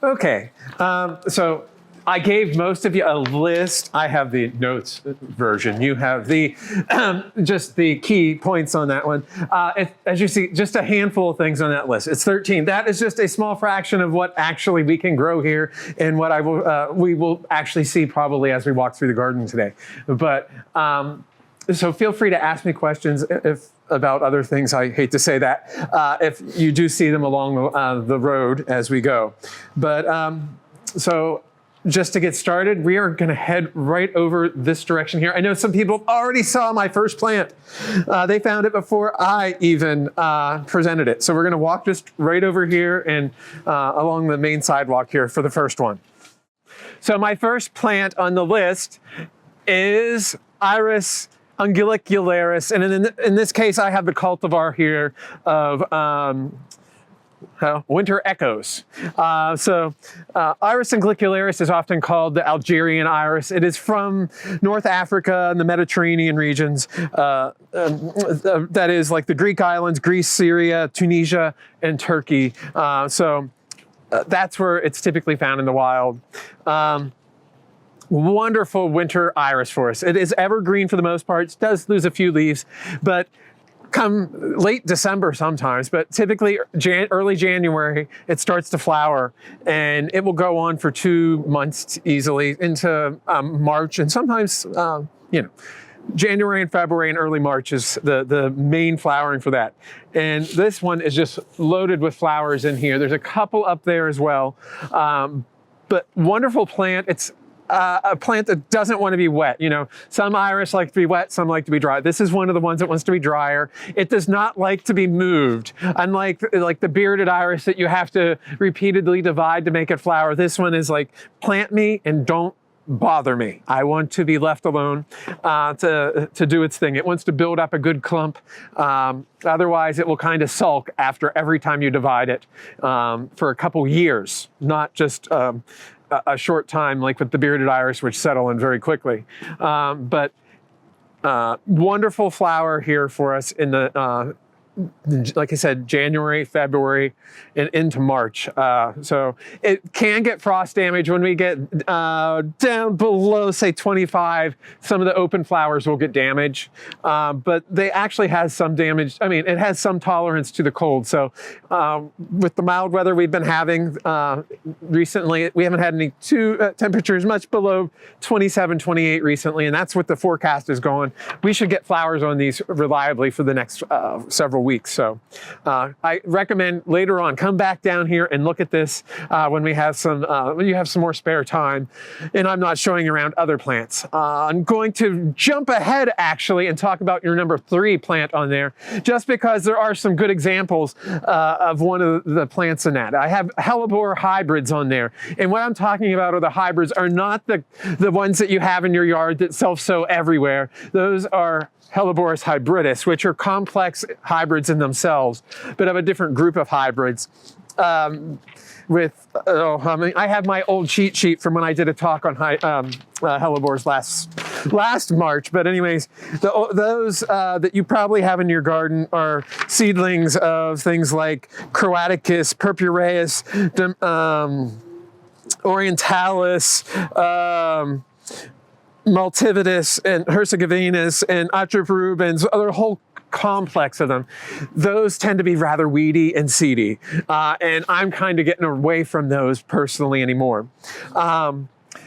Okay, so I gave most of you a list. I have the notes version. You have the just the key points on that one. As you see, just a handful of things on that list. It's 13. That is just a small fraction of what actually we can grow here, and what we will actually see probably as we walk through the garden today. But so feel free to ask me questions about other things. I hate to say that, if you do see them along the road as we go. But so just to get started, we are going to head right over this direction here. I know some people already saw my first plant. They found it before I even presented it. So we're going to walk just right over here and along the main sidewalk here for the first one. So my first plant on the list is Iris unguicularis, and in this case, I have the cultivar here of winter echoes. Iris unguicularis is often called the Algerian iris. It is from North Africa and the Mediterranean regions. That is like the Greek islands, Greece, Syria, Tunisia, and Turkey. That's where it's typically found in the wild. Wonderful winter iris for us. It is evergreen for the most part. It does lose a few leaves, but come late December sometimes, but typically early January, it starts to flower, and it will go on for 2 months easily into March, and sometimes, January and February and early March is the main flowering for that. And this one is just loaded with flowers in here. There's a couple up there as well, but wonderful plant. It's a plant that doesn't want to be wet. Some iris like to be wet, some like to be dry. This is one of the ones that wants to be drier. It does not like to be moved. Unlike like the bearded iris that you have to repeatedly divide to make it flower, this one is like, plant me and don't bother me. I want to be left alone to do its thing. It wants to build up a good clump. Otherwise, it will kind of sulk after every time you divide it for a couple years, not just a short time like with the bearded iris, which settle in very quickly. But wonderful flower here for us in the like I said, January, February, and into March. So it can get frost damage when we get down below, say, 25. Some of the open flowers will get damaged, but they actually has some damage. I mean, it has some tolerance to the cold. So with the mild weather we've been having recently, we haven't had any temperatures much below 27, 28 recently, and that's what the forecast is going. We should get flowers on these reliably for the next several weeks. So I recommend later on, come back down here and look at this when you have some more spare time, and I'm not showing you around other plants. I'm going to jump ahead actually and talk about your number 3 plant on there, just because there are some good examples of one of the plants in that. I have hellebore hybrids on there, and what I'm talking about are the hybrids are not the ones that you have in your yard that self-sow everywhere. Those are Helleborus hybridus, which are complex hybrids in themselves, but of a different group of hybrids. I have my old cheat sheet from when I did a talk on hellebores last March. But anyways, those that you probably have in your garden are seedlings of things like Croaticus, Purpureus, Orientalis, Multivitus and Herzegovinus and Atroparubens, other whole complex of them. Those tend to be rather weedy and seedy, and I'm kind of getting away from those personally anymore.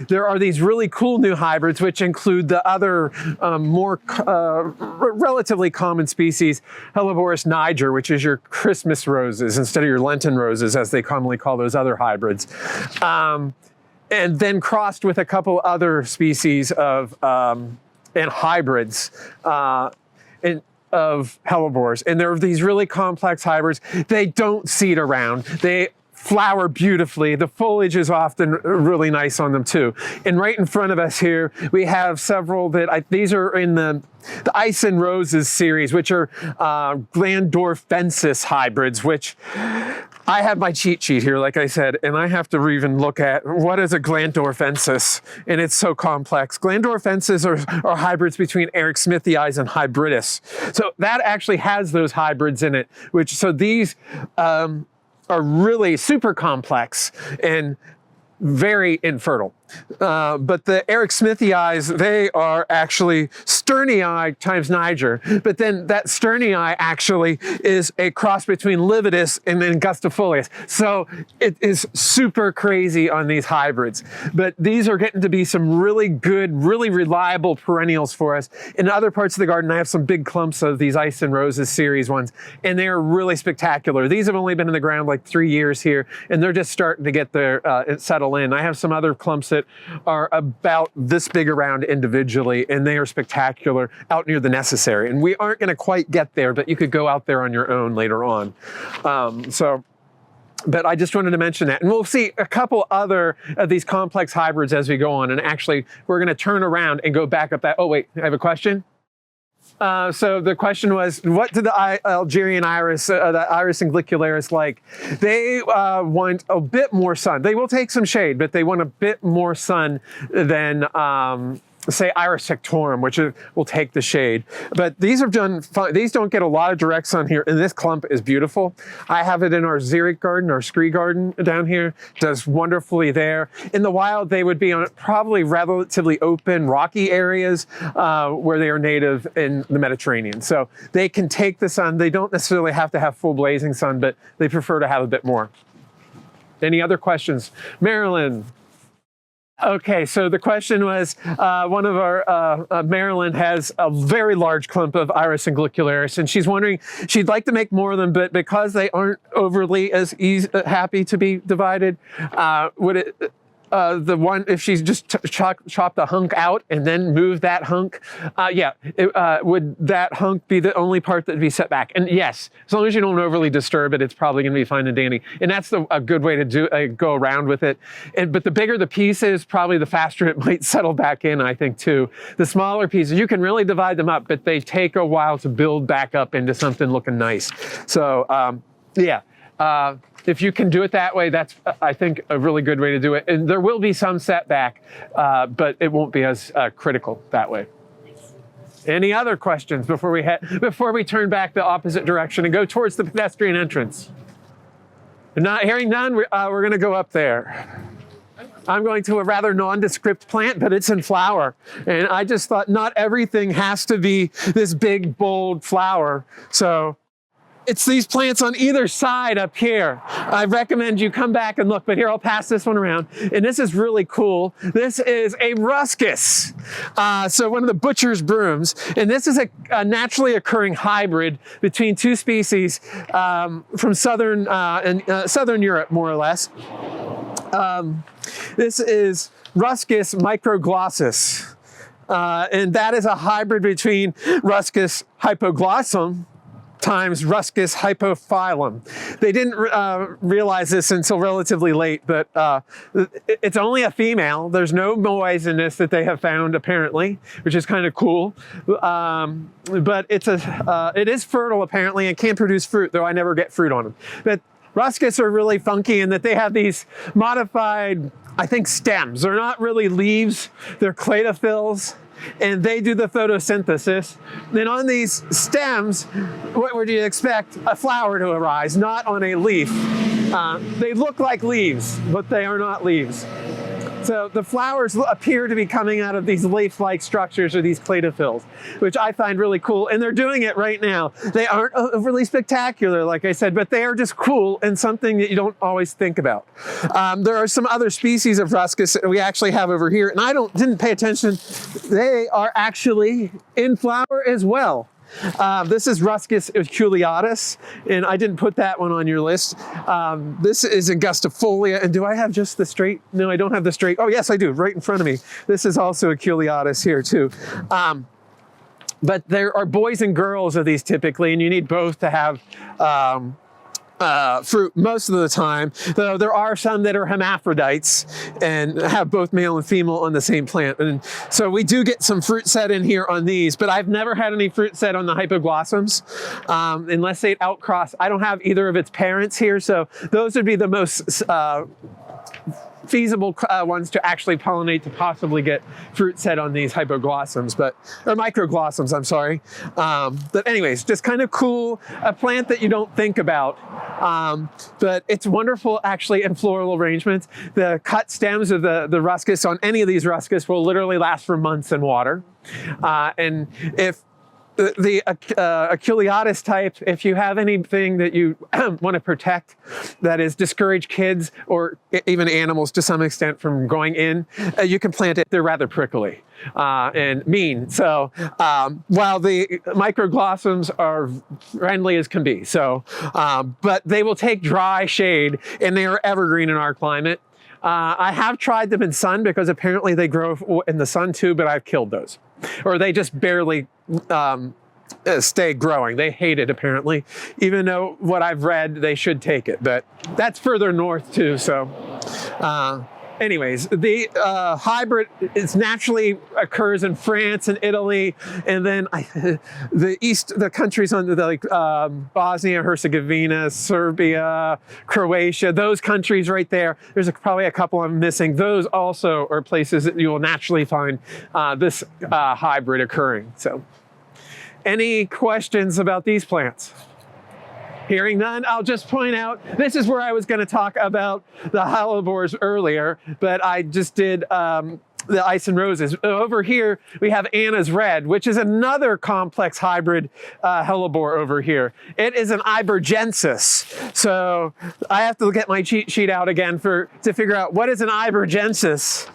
There are these really cool new hybrids, which include the other more relatively common species, Helleborus niger, which is your Christmas roses instead of your Lenten roses, as they commonly call those other hybrids. And then crossed with a couple other species of and hybrids of hellebores. And there are these really complex hybrids. They don't seed around. They flower beautifully. The foliage is often really nice on them too. And right in front of us here, we have several these are in the Ice and Roses series, which are Glandorfensis hybrids, which I have my cheat sheet here, like I said, and I have to even look at what is a Glandorfensis, and it's so complex. Glandorfensis are hybrids between Ericssmithii and Hybridus. So that actually has those hybrids in it, so these are really super complex and very infertile. But the Eric Smithii, they are actually Sternii times Niger. But then that Sternii actually is a cross between Lividus and Angustifolius. So it is super crazy on these hybrids. But these are getting to be some really good, really reliable perennials for us. In other parts of the garden, I have some big clumps of these Ice and Roses series ones, and they're really spectacular. These have only been in the ground like 3 years here, and they're just starting to get their settle in. I have some other clumps that are about this big around individually, and they are spectacular out near the necessary. And we aren't going to quite get there, but you could go out there on your own later on. But I just wanted to mention that. And we'll see a couple other of these complex hybrids as we go on. And actually, we're going to turn around and go back up that. Oh, wait, I have a question. So the question was, what do the Algerian iris, the Iris anglicularis like? They want a bit more sun. They will take some shade, but they want a bit more sun than, say, Iris sectorum, which will take the shade. But these are done fine. These don't get a lot of direct sun here, and this clump is beautiful. I have it in our xeric garden, our scree garden down here. Does wonderfully there. In the wild, they would be on probably relatively open, rocky areas where they are native in the Mediterranean. So they can take the sun. They don't necessarily have to have full blazing sun, but they prefer to have a bit more. Any other questions? Marilyn. Okay, so the question was, one of our, Marilyn has a very large clump of Iris anglicularis, and she's wondering, she'd like to make more of them, but because they aren't overly as happy to be divided, would it, the one, if she's just chopped a hunk out and then move that hunk, would that hunk be the only part that would be set back? And yes, as long as you don't overly disturb it, it's probably going to be fine and dandy. And that's a good way to go around with it. But the bigger the piece is, probably the faster it might settle back in, I think, too. The smaller pieces, you can really divide them up, but they take a while to build back up into something looking nice. So, if you can do it that way, that's, I think, a really good way to do it. And there will be some setback, but it won't be as critical that way. Any other questions before we turn back the opposite direction and go towards the pedestrian entrance? Not hearing none, we're going to go up there. I'm going to a rather nondescript plant, but it's in flower. And I just thought not everything has to be this big, bold flower. So it's these plants on either side up here. I recommend you come back and look, but here, I'll pass this one around. And this is really cool. This is a ruscus. So one of the butcher's brooms. And this is a naturally occurring hybrid between two species from southern Europe, more or less. This is Ruscus microglossus. And that is a hybrid between Ruscus hypoglossum times Ruscus hypophyllum. They didn't realize this until relatively late, but it's only a female. There's no boys in this that they have found, apparently, which is kind of cool. But it is fertile, apparently, and can produce fruit, though I never get fruit on them. But Ruscus are really funky in that they have these modified, I think, stems. They're not really leaves, they're cladophylls. And they do the photosynthesis. Then on these stems, what would you expect? A flower to arise, not on a leaf. They look like leaves, but they are not leaves. So the flowers appear to be coming out of these leaf-like structures or these cladophylls, which I find really cool. And they're doing it right now. They aren't overly spectacular, like I said, but they are just cool and something that you don't always think about. There are some other species of ruscus that we actually have over here, and I didn't pay attention. They are actually in flower as well. This is Ruscus aculeatus, and I didn't put that one on your list. This is Angustifolia, and do I have just the straight? No, I don't have the straight. Oh, yes, I do, right in front of me. This is also aculeatus here, too. But there are boys and girls of these typically, and you need both to have fruit most of the time, though there are some that are hermaphrodites and have both male and female on the same plant. And so we do get some fruit set in here on these, but I've never had any fruit set on the hypoglossums unless they outcross. I don't have either of its parents here, so those would be the most feasible ones to actually pollinate to possibly get fruit set on these hypoglossoms, or microglossoms, I'm sorry. But anyways, just kind of cool, a plant that you don't think about. But it's wonderful actually in floral arrangements. The cut stems of the ruscus on any of these ruscus will literally last for months in water. And if the Aculeatus type, if you have anything that you want to protect, that is discourage kids or even animals to some extent from going in, you can plant it. They're rather prickly and mean. So while the microglossoms are friendly as can be, but they will take dry shade and they are evergreen in our climate. I have tried them in sun because apparently they grow in the sun too, but I've killed those. Or they just barely stay growing. They hate it apparently, even though what I've read, they should take it, but that's further north too. So anyways, the hybrid naturally occurs in France and Italy, and then the countries under Bosnia, Herzegovina, Serbia, Croatia, those countries right there. There's probably a couple I'm missing. Those also are places that you will naturally find this hybrid occurring. So, any questions about these plants? Hearing none, I'll just point out, this is where I was going to talk about the hellebores earlier, but I just did the ice and roses. Over here, we have Anna's Red, which is another complex hybrid hellebore over here. It is an Ibergensis. So I have to get my cheat sheet out again to figure out what is an Ibergensis.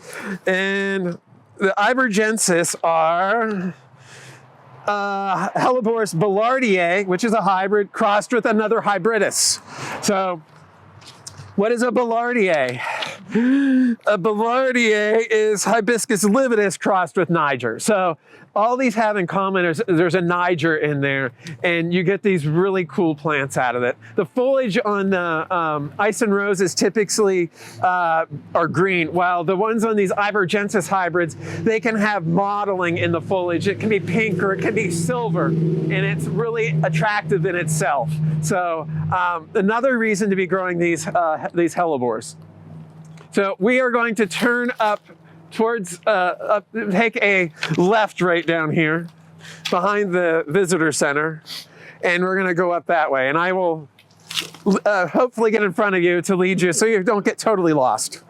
And the Ibergensis are Hellebores Ballardier, which is a hybrid crossed with another hybridus. So what is a Ballardier? A Ballardier is Hibiscus lividus crossed with Niger. So all these have in common is there's a Niger in there, and you get these really cool plants out of it. The foliage on the ice and roses typically are green, while the ones on these Ibergensis hybrids, they can have mottling in the foliage. It can be pink or it can be silver, and it's really attractive in itself. So another reason to be growing these hellebores. So we are going to turn up towards, take a left right down here behind the visitor center, and we're going to go up that way. And I will hopefully get in front of you to lead you so you don't get totally lost.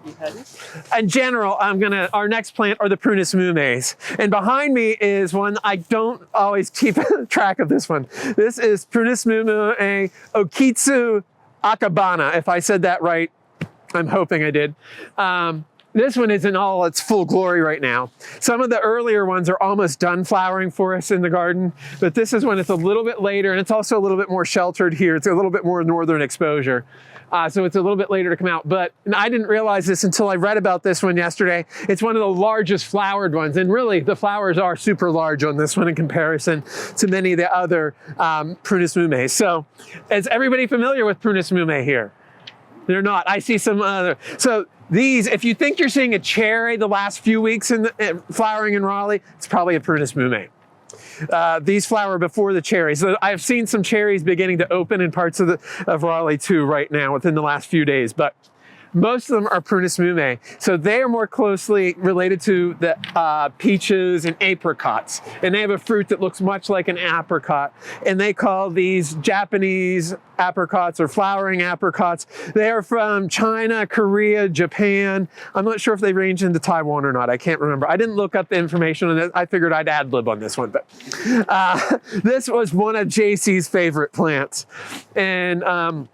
In general, our next plant are the Prunus mumes. And behind me is one, I don't always keep track of this one. This is Prunus mume Okitsu akabana, if I said that right. I'm hoping I did. This one is in all its full glory right now. Some of the earlier ones are almost done flowering for us in the garden, but this is when it's a little bit later, and it's also a little bit more sheltered here. It's a little bit more northern exposure. So it's a little bit later to come out, but I didn't realize this until I read about this one yesterday. It's one of the largest flowered ones, and really the flowers are super large on this one in comparison to many of the other Prunus mumes. So is everybody familiar with Prunus mume here? They're not. I see some other. So these, if you think you're seeing a cherry the last few weeks in flowering in Raleigh, it's probably a Prunus mume. These flower before the cherries. So I've seen some cherries beginning to open in parts of Raleigh too right now within the last few days, but most of them are Prunus mume. So they are more closely related to the peaches and apricots. And they have a fruit that looks much like an apricot. And they call these Japanese apricots or flowering apricots. They are from China, Korea, Japan. I'm not sure if they range into Taiwan or not. I can't remember. I didn't look up the information on it. I figured I'd ad lib on this one. But this was one of JC's favorite plants. And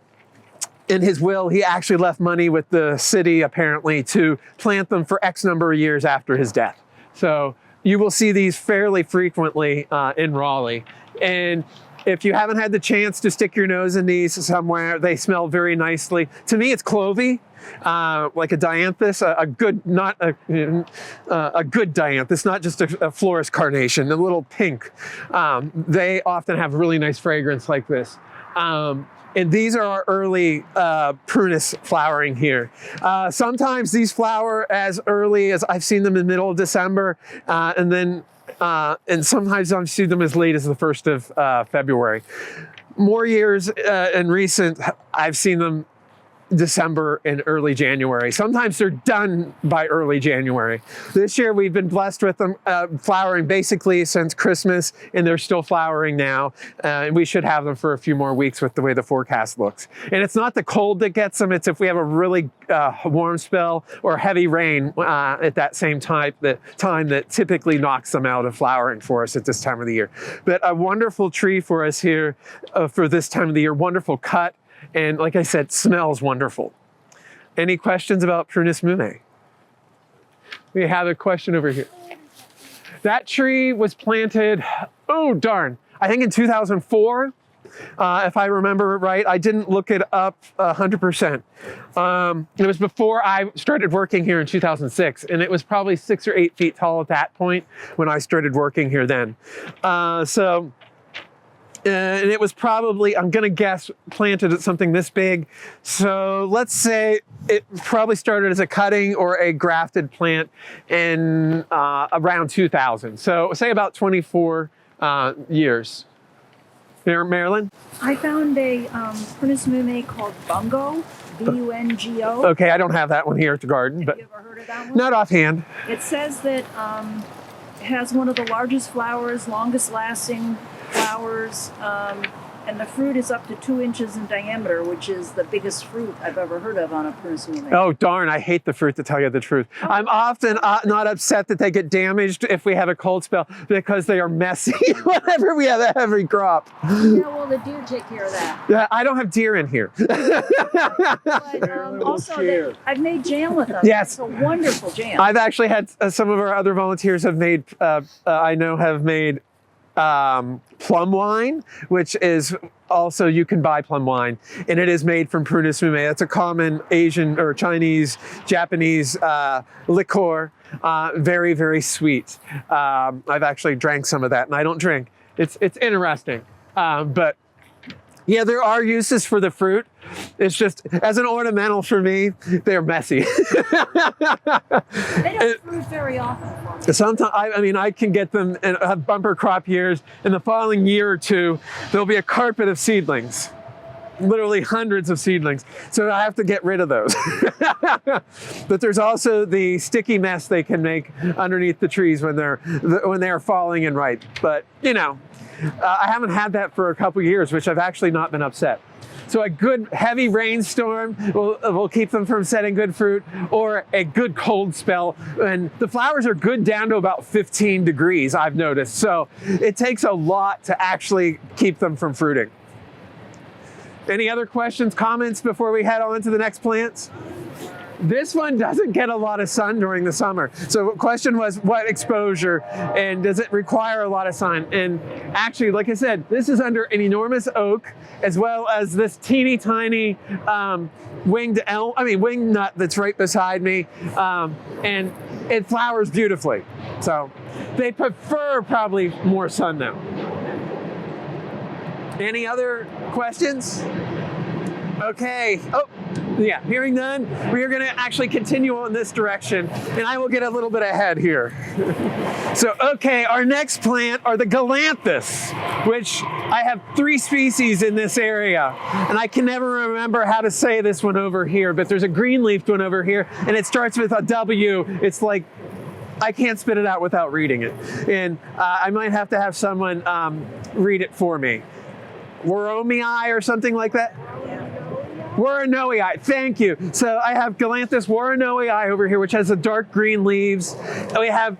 in his will, he actually left money with the city, apparently, to plant them for X number of years after his death. So you will see these fairly frequently in Raleigh. And if you haven't had the chance to stick your nose in these somewhere, they smell very nicely. To me, it's clovey, like a dianthus, a good dianthus, not just a florist carnation, a little pink. They often have really nice fragrance like this. And these are our early prunus flowering here. Sometimes these flower as early as I've seen them in the middle of December, and sometimes I've seen them as late as the 1st of February. More years and recent, I've seen them December and early January. Sometimes they're done by early January. This year we've been blessed with them flowering basically since Christmas, and they're still flowering now. And we should have them for a few more weeks with the way the forecast looks. And it's not the cold that gets them, it's if we have a really warm spell or heavy rain at that same time, that typically knocks them out of flowering for us at this time of the year. But a wonderful tree for us here for this time of the year, wonderful cut. And like I said, smells wonderful. Any questions about Prunus mume? We have a question over here. That tree was planted, oh darn, I think in 2004, if I remember right. I didn't look it up 100%. It was before I started working here in 2006, and it was probably 6 or 8 feet tall at that point when I started working here then. And it was probably, I'm gonna guess, planted at something this big. So let's say it probably started as a cutting or a grafted plant in around 2000. So say about 24 years. Marilyn? I found a Prunus mume called Bungo, B-U-N-G-O. Okay, I don't have that one here at the garden. Have you ever heard of that one? Not offhand. It says that it has one of the largest flowers, longest lasting flowers, and the fruit is up to 2 inches in diameter, which is the biggest fruit I've ever heard of on a Prunus mume. Oh darn, I hate the fruit, to tell you the truth. Oh. I'm often not upset that they get damaged if we have a cold spell, because they are messy whenever we have a heavy crop. Yeah, well, the deer take care of that. Yeah, I don't have deer in here. But also, I've made jam with them. Yes. It's a wonderful jam. I've actually had some of our other volunteers have made, I know have made plum wine, which is also, you can buy plum wine, and it is made from Prunus mume. That's a common Asian or Chinese, Japanese liqueur. Very, very sweet. I've actually drank some of that, and I don't drink. It's interesting, but yeah, there are uses for the fruit. It's just, as an ornamental for me, they're messy. They don't fruit very often for me. Sometimes, I mean, I can get them and have bumper crop years. In the following year or two, there'll be a carpet of seedlings. Literally hundreds of seedlings. So I have to get rid of those. But there's also the sticky mess they can make underneath the trees when they're falling and ripe. But, you know, I haven't had that for a couple years, which I've actually not been upset. So a good heavy rainstorm will keep them from setting good fruit, or a good cold spell. And the flowers are good down to about 15 degrees, I've noticed. So it takes a lot to actually keep them from fruiting. Any other questions, comments before we head on to the next plants? This one doesn't get a lot of sun during the summer. So the question was, what exposure, and does it require a lot of sun? And actually, like I said, this is under an enormous oak, as well as this teeny tiny winged nut that's right beside me. And it flowers beautifully. So they prefer probably more sun now. Any other questions? Okay. Oh, yeah, hearing none, we are going to actually continue on this direction, and I will get a little bit ahead here. So, okay, our next plant are the galanthus, which I have 3 species in this area, and I can never remember how to say this one over here, but there's a green-leafed one over here, and it starts with a W. It's like, I can't spit it out without reading it, and I might have to have someone read it for me. Waromii or something like that? Waranoii, thank you. So I have Galanthus waranoii over here, which has the dark green leaves. And we have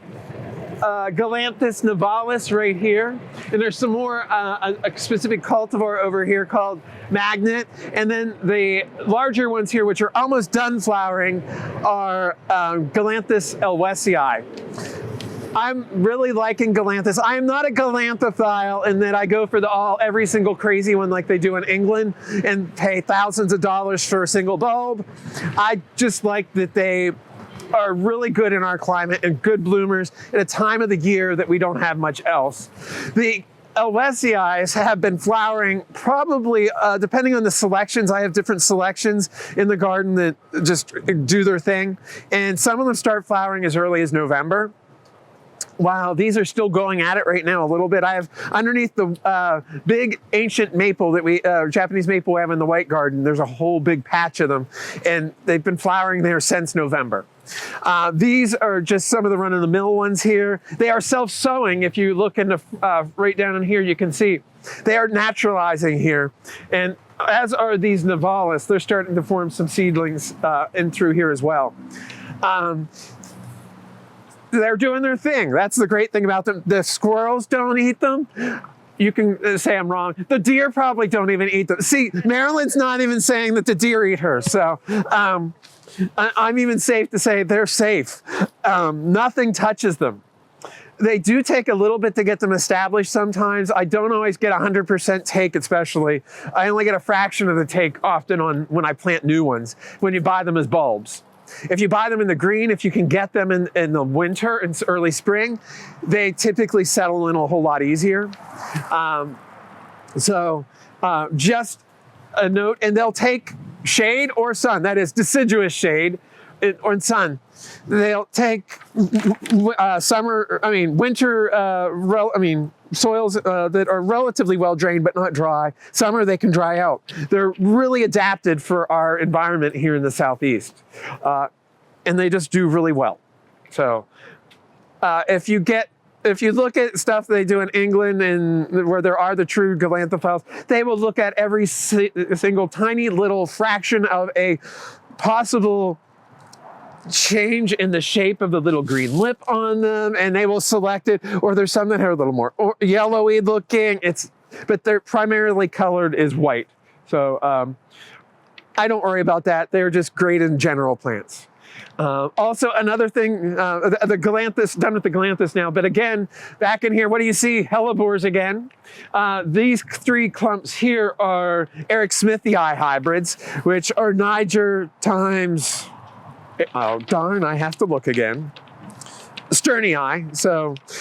Galanthus nivalis right here. And there's some more, a specific cultivar over here called Magnet. And then the larger ones here, which are almost done flowering, are Galanthus elwesii. I'm really liking galanthus. I am not a galanthophile in that I go for every single crazy one like they do in England and pay thousands of dollars for a single bulb. I just like that they are really good in our climate and good bloomers at a time of the year that we don't have much else. The elwesii have been flowering probably, depending on the selections. I have different selections in the garden that just do their thing. And some of them start flowering as early as November. Wow, these are still going at it right now a little bit. I have underneath the big ancient maple that we, Japanese maple we have in the White Garden, there's a whole big patch of them, and they've been flowering there since November. These are just some of the run-of-the-mill ones here. They are self-sowing. If you look in the, right down in here, you can see they are naturalizing here. And as are these nivalis, they're starting to form some seedlings in through here as well. They're doing their thing. That's the great thing about them. The squirrels don't eat them. You can say I'm wrong. The deer probably don't even eat them. See, Marilyn's not even saying that the deer eat her. So I'm even safe to say they're safe. Nothing touches them. They do take a little bit to get them established sometimes. I don't always get 100% take, especially. I only get a fraction of the take often on when I plant new ones, when you buy them as bulbs. If you buy them in the green, if you can get them in the winter and early spring, they typically settle in a whole lot easier. Just a note, and they'll take shade or sun, that is deciduous shade or sun. They'll take winter, soils that are relatively well drained but not dry. Summer they can dry out. They're really adapted for our environment here in the Southeast. And they just do really well. So if you look at stuff they do in England and where there are the true galanthophiles, they will look at every single tiny little fraction of a possible change in the shape of the little green lip on them, and they will select it. Or there's some that are a little more yellowy looking. But they're primarily colored is white. So I don't worry about that. They're just great in general plants. Also, another thing, the galanthus, done with the galanthus now, but again, back in here, what do you see? Hellebores again. These three clumps here are Eric Smithii hybrids, which are Niger times, oh darn, I have to look again. Sternii,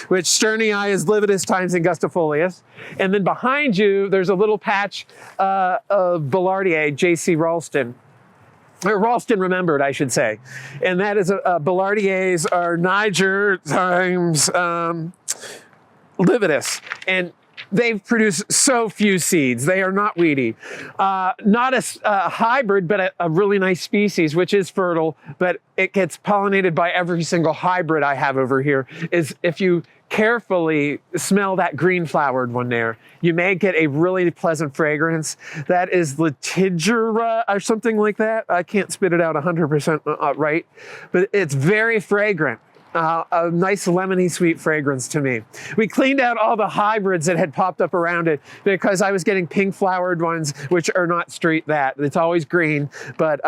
which Sternii is lividus times angustifolius. And then behind you, there's a little patch of Billardier, JC Raulston. Or Raulston remembered, I should say. And that is Billardiers are Niger times lividus. And they've produced so few seeds. They are not weedy. Not a hybrid, but a really nice species, which is fertile, but it gets pollinated by every single hybrid I have over here, is if you carefully smell that green flowered one there, you may get a really pleasant fragrance. That is Latigira or something like that. I can't spit it out 100% right, but it's very fragrant. A nice lemony sweet fragrance to me. We cleaned out all the hybrids that had popped up around it because I was getting pink flowered ones, which are not straight that. It's always green, but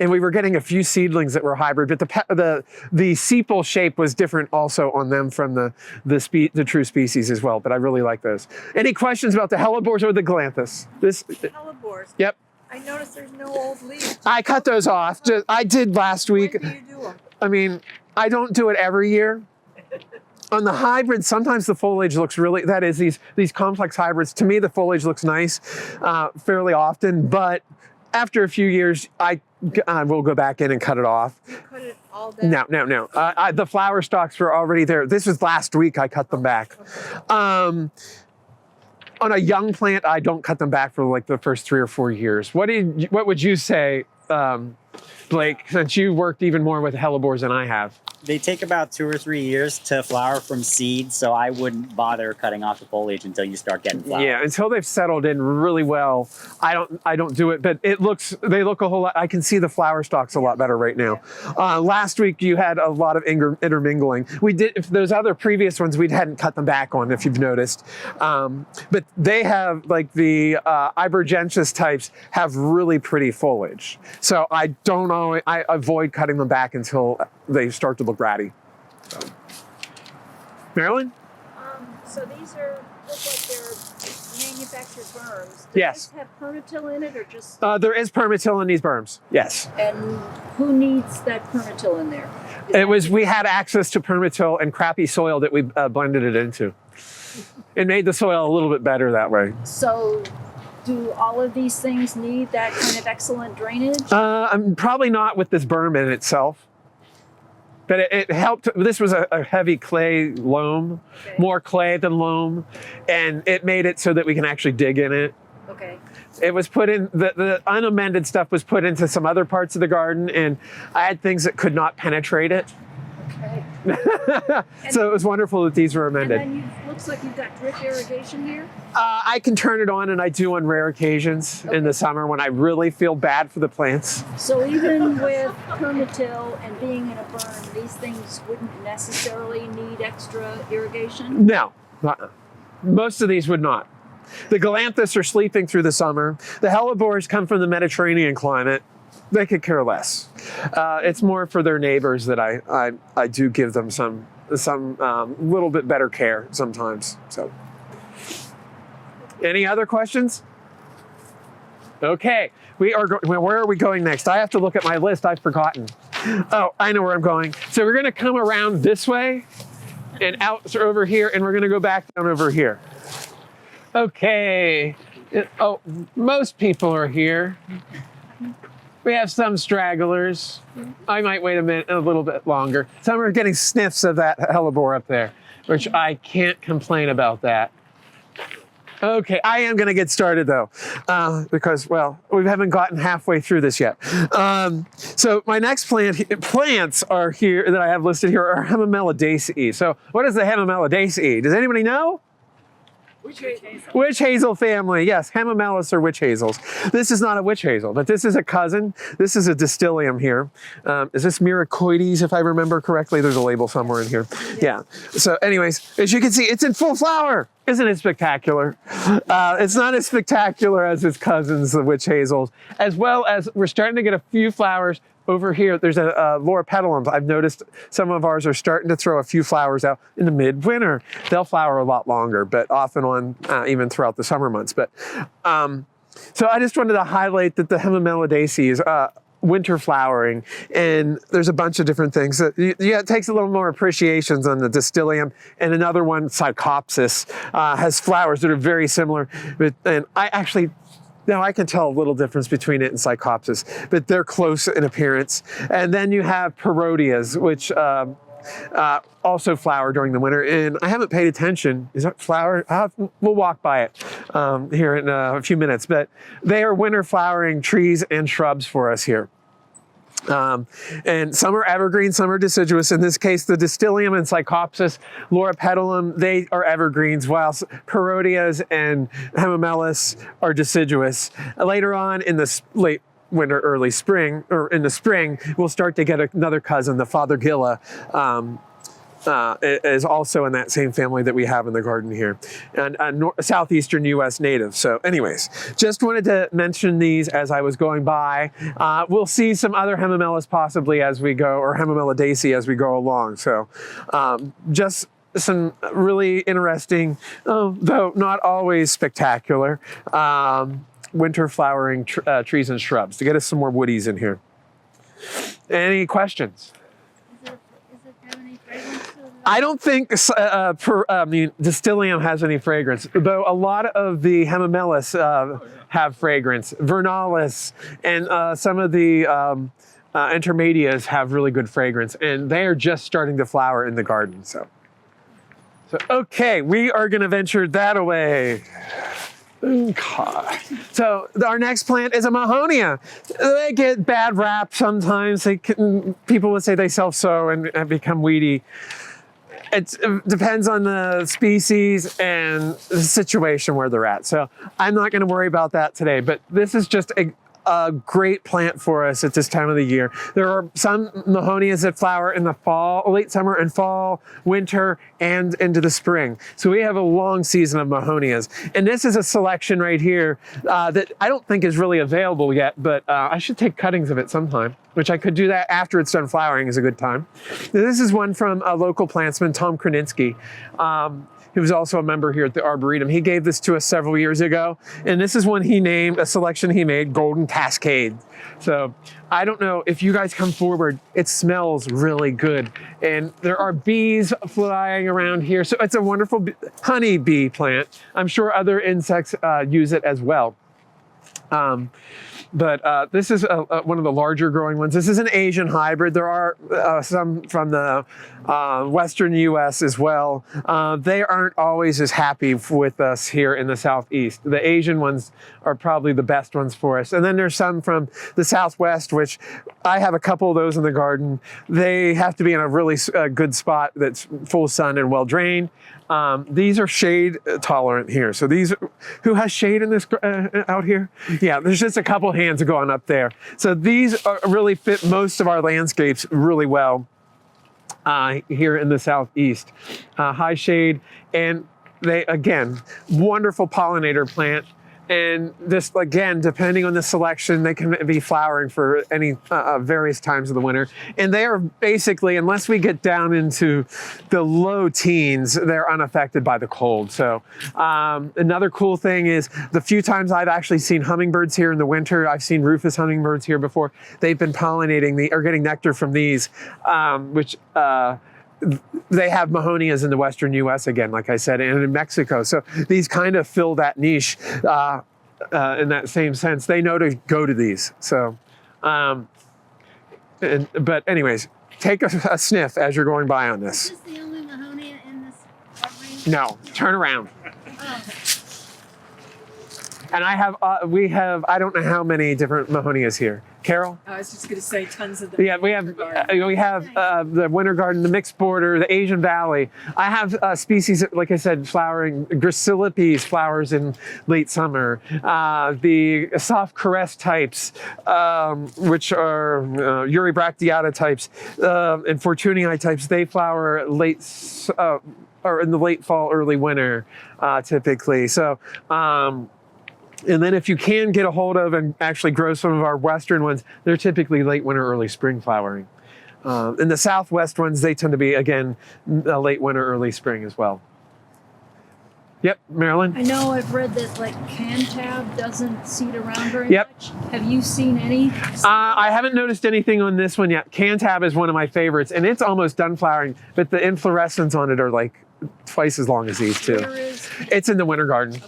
and we were getting a few seedlings that were hybrid, but the sepal shape was different also on them from the true species as well. But I really like those. Any questions about the hellebores or the galanthus? Hellebores. Yep. I noticed there's no old leaves. I cut those off. I did last week. When do you do them? I mean, I don't do it every year. On the hybrids, sometimes the foliage looks really, that is these complex hybrids, to me the foliage looks nice fairly often, but after a few years, I will go back in and cut it off. You cut it all down? No. The flower stalks were already there. This was last week I cut them back. Okay. On a young plant, I don't cut them back for like the first 3 or 4 years. What would you say, Blake, since you worked even more with hellebores than I have? They take about 2 or 3 years to flower from seed, so I wouldn't bother cutting off the foliage until you start getting flowers. Yeah, until they've settled in really well, I don't do it. But they look a whole lot. I can see the flower stalks a lot better right now. Last week you had a lot of intermingling. We did, if those other previous ones we hadn't cut them back on, if you've noticed. But they have, like the Ibergensis types have really pretty foliage. So I avoid cutting them back until they start to look ratty. So. Marilyn? So these look like they're manufactured berms. Yes. Does this have permatil in it or just? There is permatil in these berms. Yes. And who needs that permatil in there? We had access to permatil and crappy soil that we blended it into. It made the soil a little bit better that way. So do all of these things need that kind of excellent drainage? Probably not with this berm in itself. but it helped. This was a heavy clay loam, Okay. more clay than loam, and it made it so that we can actually dig in it. Okay. It was put in, the unamended stuff was put into some other parts of the garden, and I had things that could not penetrate it. Okay. So it was wonderful that these were And amended. then looks like you've got drip irrigation here. I can turn it on, and I do on rare occasions in the summer when I really feel bad for the plants. So even with permatil and being in a burn, these things wouldn't necessarily need extra irrigation? No, most of these would not. The galanthus are sleeping through the summer. The hellebores come from the Mediterranean climate. They could care less. It's more for their neighbors that I do give them some little bit better care sometimes. So, any other questions? Okay, we are going. Where are we going next? I have to look at my list. I've forgotten. Oh, I know where I'm going. So we're going to come around this way and out over here, and we're going to go back down over here. Okay. Most people are here. We have some stragglers. I might wait a little bit longer. Some are getting sniffs of that hellebore up there, which I can't complain about that. Okay, I am going to get started though, because, well, we haven't gotten halfway through this yet. So my next plants are here that I have listed here are Hemimelidaceae. So what is the Hemimelidaceae? Does anybody know? Witch hazel family, yes, Hemimelis or witch hazels. This is not a witch hazel, but this is a cousin. This is a distilium here. Is this Miracoides, if I remember correctly? There's a label somewhere in here. Yeah. So anyways, as you can see, it's in full flower. Isn't it spectacular? It's not as spectacular as its cousins, the witch hazels, as well as we're starting to get a few flowers over here. There's a Loropetalum. I've noticed some of ours are starting to throw a few flowers out in the midwinter. They'll flower a lot longer, but off and on even throughout the summer months. But so I just wanted to highlight that the Hemimelidaceae is winter flowering, and there's a bunch of different things. Yeah, it takes a little more appreciations on the distilium, and another one, Psychopsis, has flowers that are very similar. And I actually, now I can tell a little difference between it and Psychopsis, but they're close in appearance. And then you have Parodias, which also flower during the winter. And I haven't paid attention. Is that flower? We'll walk by it here in a few minutes. But they are winter flowering trees and shrubs for us here. And some are evergreen, some are deciduous. In this case, the Distilium and Psychopsis, Loropetalum, they are evergreens, whilst Parodias and Hemimelis are deciduous. Later on in the late winter, early spring, or in the spring, we'll start to get another cousin, the Fothergilla, is also in that same family that we have in the garden here, and southeastern U.S. native. So anyways, just wanted to mention these as I was going by. We'll see some other Hemimelis possibly as we go, or Hemimelidaceae as we go along. So just some really interesting, though not always spectacular, winter flowering trees and shrubs to get us some more woodies in here. Any questions? I don't think Distilium has any fragrance, though a lot of the Hemimelis have fragrance. Vernalis and some of the Intermedias have really good fragrance, and they are just starting to flower in the garden. So okay, we are going to venture that away. God. So our next plant is a Mahonia. They get bad rap sometimes. People would say they self-sow and become weedy. It depends on the species and the situation where they're at. So I'm not going to worry about that today, but this is just a great plant for us at this time of the year. There are some Mahonias that flower in the fall, late summer and fall, winter, and into the spring. So we have a long season of Mahonias. And this is a selection right here that I don't think is really available yet, but I should take cuttings of it sometime, which I could do that after it's done flowering is a good time. This is one from a local plantsman, Tom Kraninsky. He was also a member here at the Arboretum. He gave this to us several years ago. And this is one he named, a selection he made, Golden Cascade. So I don't know if you guys come forward, it smells really good. And there are bees flying around here. So it's a wonderful honey bee plant. I'm sure other insects use it as well. But this is one of the larger growing ones. This is an Asian hybrid. There are some from the western U.S. as well. They aren't always as happy with us here in the southeast. The Asian ones are probably the best ones for us. And then there's some from the southwest, which I have a couple of those in the garden. They have to be in a really good spot that's full sun and well drained. These are shade tolerant here. So these, who has shade in this out here? Yeah, there's just a couple hands going up there. So these really fit most of our landscapes really well here in the southeast. High shade, and they, again, wonderful pollinator plant. And this, again, depending on the selection, they can be flowering for any various times of the winter. And they are basically, unless we get down into the low teens, they're unaffected by the cold. So another cool thing is the few times I've actually seen hummingbirds here in the winter, I've seen rufous hummingbirds here before, they've been pollinating or getting nectar from these, which they have Mahonias in the western U.S. again, like I said, and in Mexico. So these kind of fill that niche in that same sense. They know to go to these. So, but anyways, take a sniff as you're going by on this. Is this the only Mahonia in this arboretum? No, turn around. Oh. And we have, I don't know how many different Mahonias here. Carol? I was just going to say tons of them. Yeah, we have the winter garden, the mixed border, the Asian valley. I have species, like I said, flowering. Gracillipes flowers in late summer. The soft caress types, which are Eurybracteata types, and Fortunii types, they flower late or in the late fall, early winter, typically. So. And then if you can get a hold of and actually grow some of our western ones, they're typically late winter, early spring flowering. And the southwest ones, they tend to be, again, late winter, early spring as well. Yep, Marilyn? I know I've read that like Cantab doesn't seed around very Yep. much. Have you seen any? I haven't noticed anything on this one yet. Cantab is one of my favorites, and it's almost done flowering, but the inflorescence on it are like twice as long as these two. Where is? It's in the winter garden.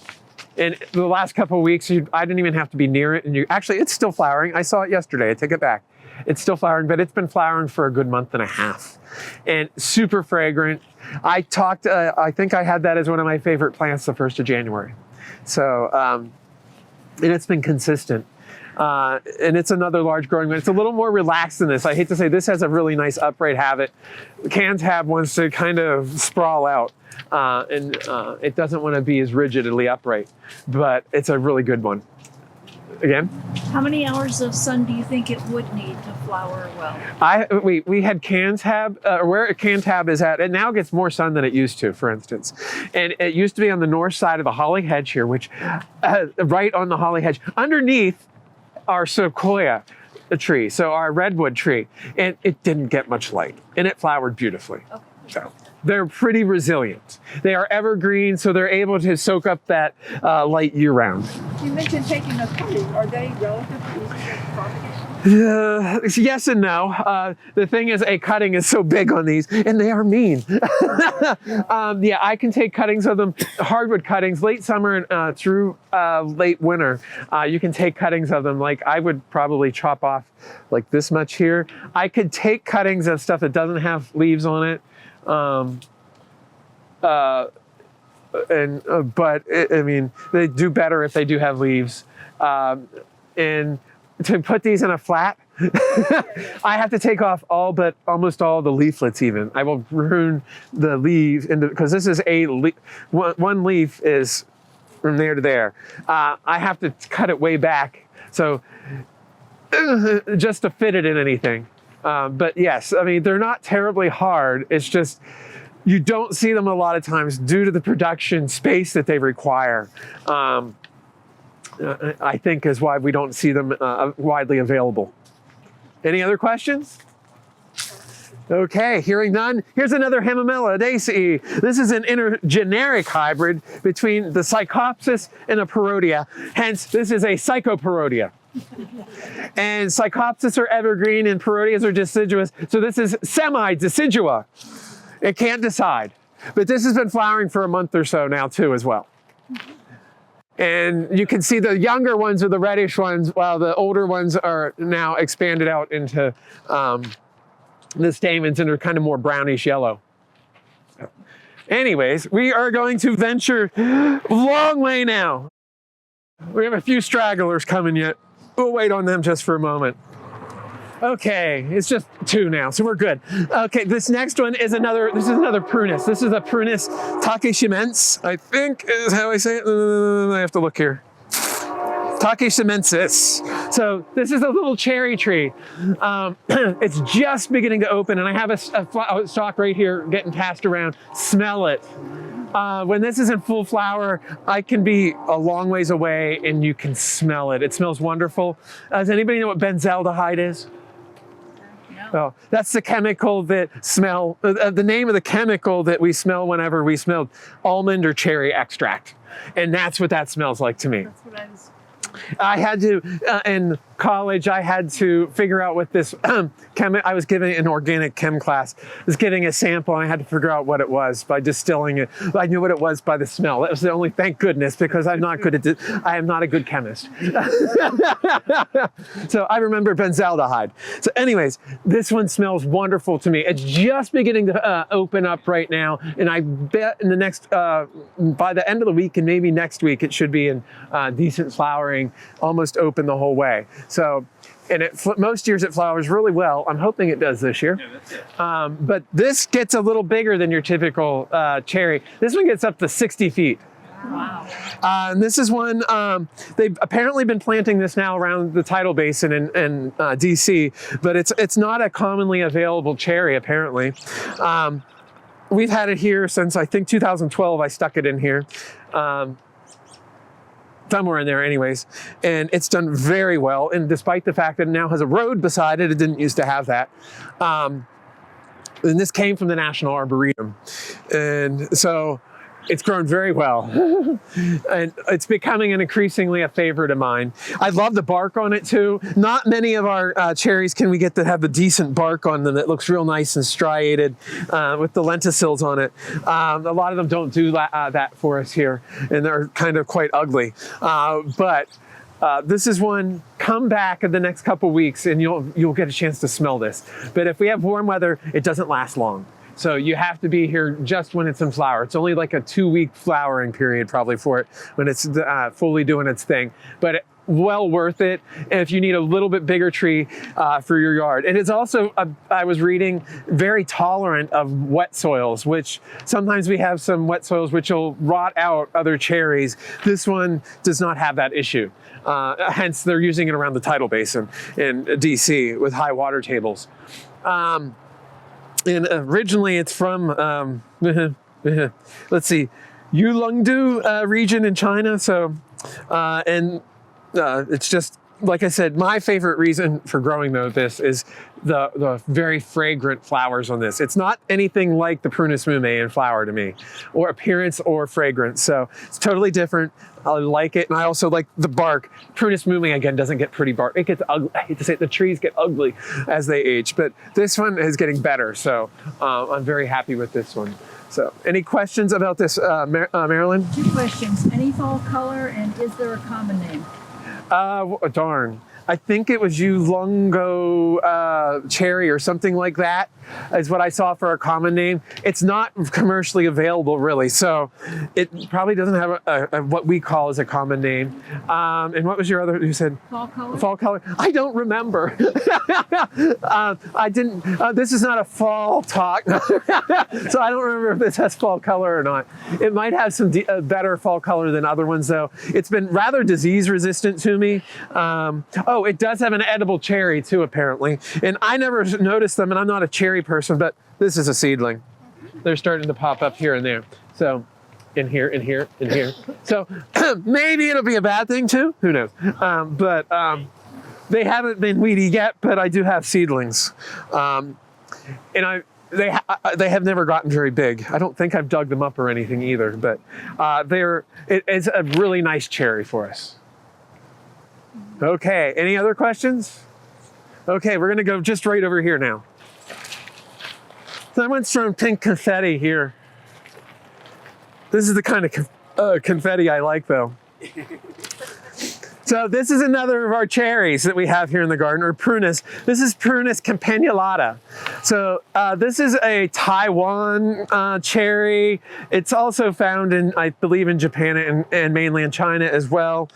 And the last couple of weeks, I didn't even have to be near it. And actually, it's still flowering. I saw it yesterday. I take it back. It's still flowering, but it's been flowering for a good month and a half. And super fragrant. I think I had that as one of my favorite plants the 1st of January. So, and it's been consistent. And it's another large growing one. It's a little more relaxed than this. I hate to say this has a really nice upright habit. Cantab wants to kind of sprawl out. And it doesn't want to be as rigidly upright, but it's a really good one. Again? How many hours of sun do you think it would need to flower well? We had Cantab, where Cantab is at, it now gets more sun than it used to, for instance. And it used to be on the north side of the holly hedge here, which right on the holly hedge, underneath our sequoia tree, so our redwood tree, and it didn't get much light, and it flowered beautifully. Okay. So they're pretty resilient. They are evergreen, so they're able to soak up that light year round. You mentioned taking a cutting. Are they relatively easy to propagate? Yes and no. The thing is, a cutting is so big on these, and they are mean. Yeah, I can take cuttings of them, hardwood cuttings, late summer and through late winter. You can take cuttings of them. Like I would probably chop off like this much here. I could take cuttings of stuff that doesn't have leaves on it. But I mean, they do better if they do have leaves. And to put these in a flat, I have to take off almost all the leaflets even. I will prune the leaves because this is one leaf is from there to there. I have to cut it way back. So just to fit it in anything. But yes, I mean, they're not terribly hard. It's just, you don't see them a lot of times due to the production space that they require. I think is why we don't see them widely available. Any other questions? Okay, hearing none, here's another Hemimella daceae. This is an intergeneric hybrid between the Psychopsis and a Parodia. Hence, this is a Psychoparodia. And Psychopsis are evergreen and Parodias are deciduous. So this is semi-decidua. It can't decide. But this has been flowering for a month or so now too as well. And you can see the younger ones are the reddish ones, while the older ones are now expanded out into the stamens and are kind of more brownish yellow. Anyways, we are going to venture long way now. We have a few stragglers coming yet. We'll wait on them just for a moment. Okay, it's just 2 now, so we're good. Okay, this next one is another prunus. This is a prunus takeshimense, I think is how I say it. I have to look here. Takeshimensis. So this is a little cherry tree. It's just beginning to open, and I have a stalk right here getting passed around. Smell it. When this is in full flower, I can be a long ways away and you can smell it. It smells wonderful. Does anybody know what benzaldehyde is? Oh, that's the chemical that the name of the chemical that we smell whenever we smell almond or cherry extract. And that's what that smells like to me. That's what I was. I had to, in college, I had to figure out what this I was giving an organic chem class. I was getting a sample and I had to figure out what it was by distilling it. I knew what it was by the smell. That was the only, thank goodness, because I'm not good at I am not a good chemist. So I remember benzaldehyde. So anyways, this one smells wonderful to me. It's just beginning to open up right now. And I bet in the next, by the end of the week and maybe next week, it should be in decent flowering, almost open the whole way. So, and most years it flowers really well. I'm hoping it does this year. But this gets a little bigger than your typical cherry. This one gets up to 60 feet. Wow. And this is one, they've apparently been planting this now around the tidal basin in DC, but it's not a commonly available cherry apparently. We've had it here since I think 2012. I stuck it in here. Somewhere in there anyways, and it's done very well, and despite the fact that it now has a road beside it, it didn't used to have that. And this came from the National Arboretum, and so it's grown very well. And it's becoming an increasingly a favorite of mine. I love the bark on it too. Not many of our cherries can we get to have the decent bark on them that looks real nice and striated with the lenticels on it. A lot of them don't do that for us here, and they're kind of quite ugly. But this is one, come back in the next couple weeks and you'll get a chance to smell this. But if we have warm weather, it doesn't last long. So you have to be here just when it's in flower. It's only like a 2-week flowering period probably for it when it's fully doing its thing. But well worth it if you need a little bit bigger tree for your yard. And it's also, I was reading, very tolerant of wet soils, which sometimes we have some wet soils which will rot out other cherries. This one does not have that issue. Hence, they're using it around the tidal basin in DC with high water tables. And originally it's from, let's see, Yulongdu region in China. So, it's just, like I said, my favorite reason for growing this is the very fragrant flowers on this. It's not anything like the Prunus mume in flower to me, or appearance or fragrance. So it's totally different. I like it, and I also like the bark. Prunus mume, again, doesn't get pretty bark. It gets ugly. I hate to say it, the trees get ugly as they age, but this one is getting better, so I'm very happy with this one. So any questions about this, Marilyn? 2 questions. Any fall color, and is there a common name? Darn. I think it was Yulongo cherry or something like that is what I saw for a common name. It's not commercially available really, so it probably doesn't have a what we call as a common name. And what was your other, you said? Fall color? Fall color? I don't remember. I didn't, this is not a fall talk, so I don't remember if this has fall color or not. It might have some better fall color than other ones though. It's been rather disease resistant to me. Oh, it does have an edible cherry too, apparently. And I never noticed them, and I'm not a cherry person, but this is a seedling. They're starting to pop up here and there. So, in here, in here, in here. So, maybe it'll be a bad thing too. Who knows? They haven't been weedy yet, but I do have seedlings. And they have never gotten very big. I don't think I've dug them up or anything either, but it's a really nice cherry for us. Okay, any other questions? Okay, we're gonna go just right over here now. So I went from pink confetti here. This is the kind of confetti I like though. So this is another of our cherries that we have here in the garden, or prunus. This is Prunus campanulata. So this is a Taiwan cherry. It's also found in, I believe, in Japan and mainland China as well.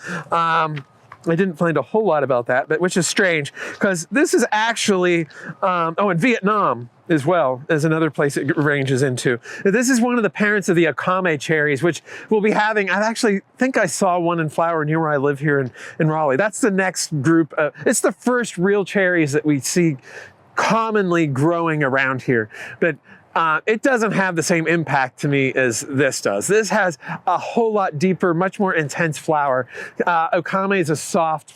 I didn't find a whole lot about that, but which is strange because this is actually, in Vietnam as well as another place it ranges into. This is one of the parents of the Akame cherries, which we'll be having. I actually think I saw one in flower near where I live here in Raleigh. That's the next group. It's the first real cherries that we see commonly growing around here. But it doesn't have the same impact to me as this does. This has a whole lot deeper, much more intense flower. Okame is a soft